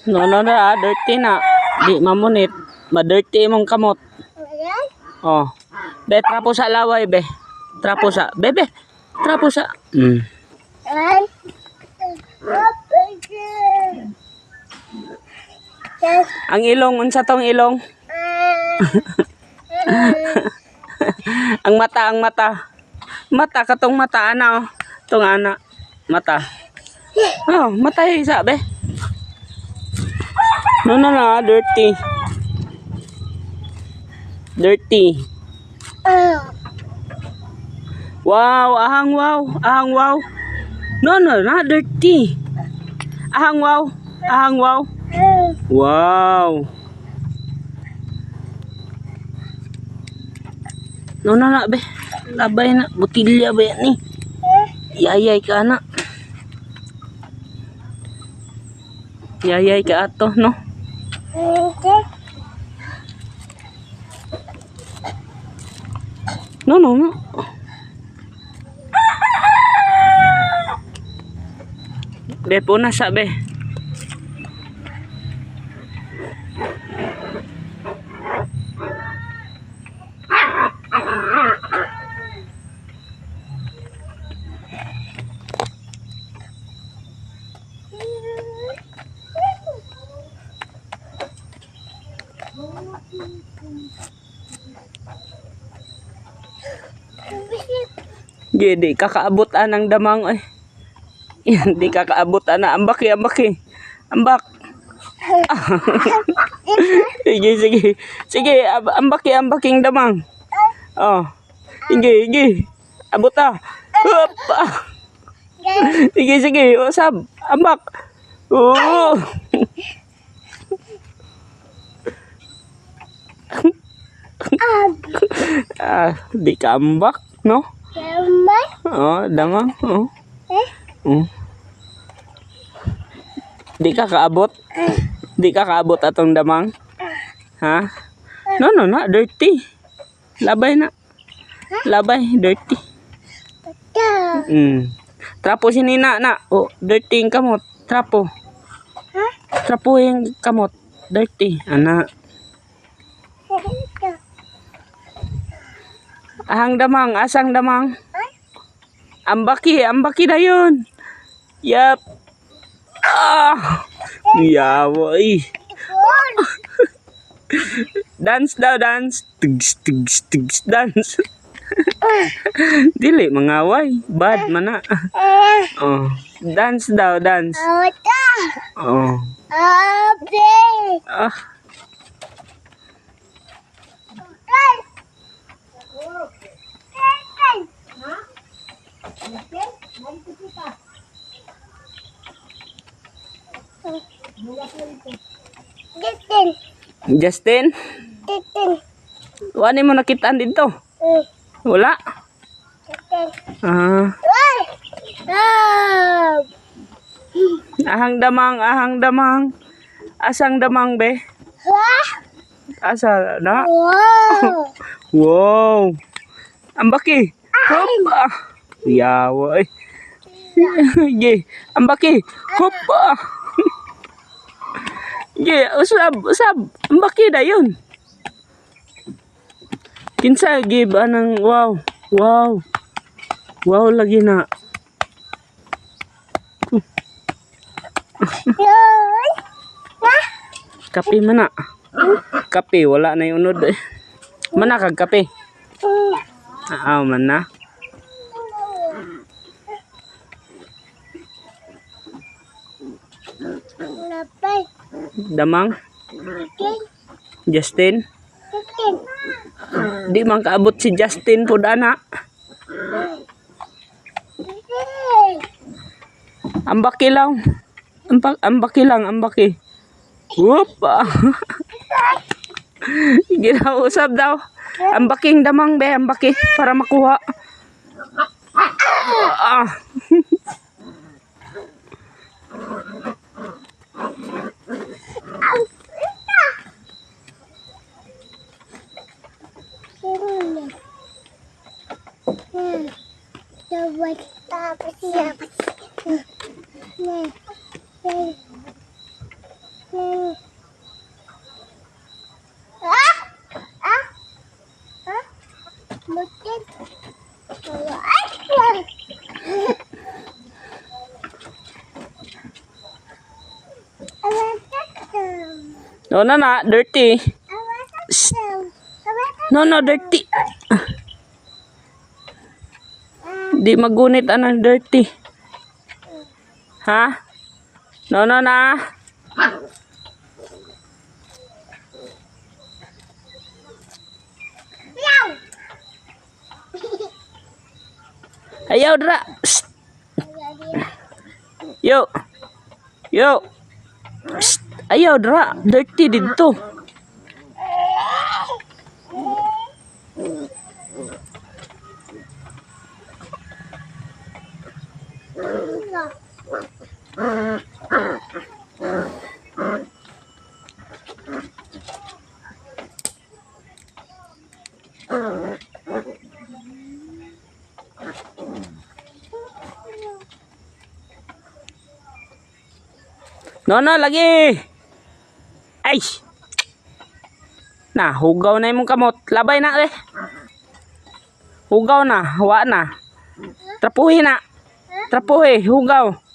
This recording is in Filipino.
No, no, no, dirty na. Di mamunit. Ma-dirty mong kamot. Oh. Be, trapo sa laway, be. Trapo sa. Bebe. Trapo sa. Ang ilong, unsa tong ilong? Ang mata, ang mata. Mata, katong mata, ana, oh. Tong ana. Mata. Oh, mata yung isa, be. No, no, no, dirty. Dirty. Wow, ahang wow. Ahang wow. No, no, no, dirty. Ahang wow. Ahang wow. Wow. No, no, no, be. Labay na. Butilya ba yan, eh? Yayay ka na. Yayay ka ato, no? No, no, no. Be, puna siya, be. Di kakaabot anang damang ay. Yan, di kakaabot ana. Ambaki, ambaki. Ambak. Sige, sige. Sige, ambaki, ambaking damang. Oh. Sige, sige. Abot ah. Hup. Sige, sige. Usab. Ambak. Oh. Di ka ambak, no? Oh, damang. Oh. Di ka kaabot? Di ka kaabot atong damang? Ha? No, no, no. Dirty. Labay na. Labay. Dirty. Trapo si Nina na. Oh, dirty yung kamot. Trapo. Trapo yung kamot. Dirty. Ana. Ahang damang. Asang damang. Ambaki. Ambaki na yun. Yap. Yawoy. Dance daw, dance. Tigs, tigs, tigs, dance. Dili, mangaway. Bad mana. Oh. Dance daw, dance. Oh. Ah. Justin? Wani mo nakitaan dito? Wala? Ahang damang, ahang damang. Asang damang, be? Asa na? Wow. Ambaki. Hop. Yawa. Ye, ambaki. Hop. Ye, usab, usab. Ambaki da yun. Kinsa give anang wow. Wow. Wow lagi na. Kape mana? Kape wala na yung unod. Mana kag kape? Mana? Damang? Justin? Di man kaabot si Justin po dana. Ambaki lang. Ambaki lang, ambaki. Whoop. Ginausap daw. Ambaking damang, be, ambaki para makuha. No, no, na. Dirty. Shh. No, no, dirty. Di magunit anang dirty. Ha? No, no, na. Ayaw, dra. Shh. Yo. Yo. Shh. Ayaw, dra. Dirty dito. No, no, lagi. Ay. Nah, hugaw na imong kamot. Labay na, eh. Hugaw na. Hawa na. Trapuhi na. Trapuhi. Hugaw.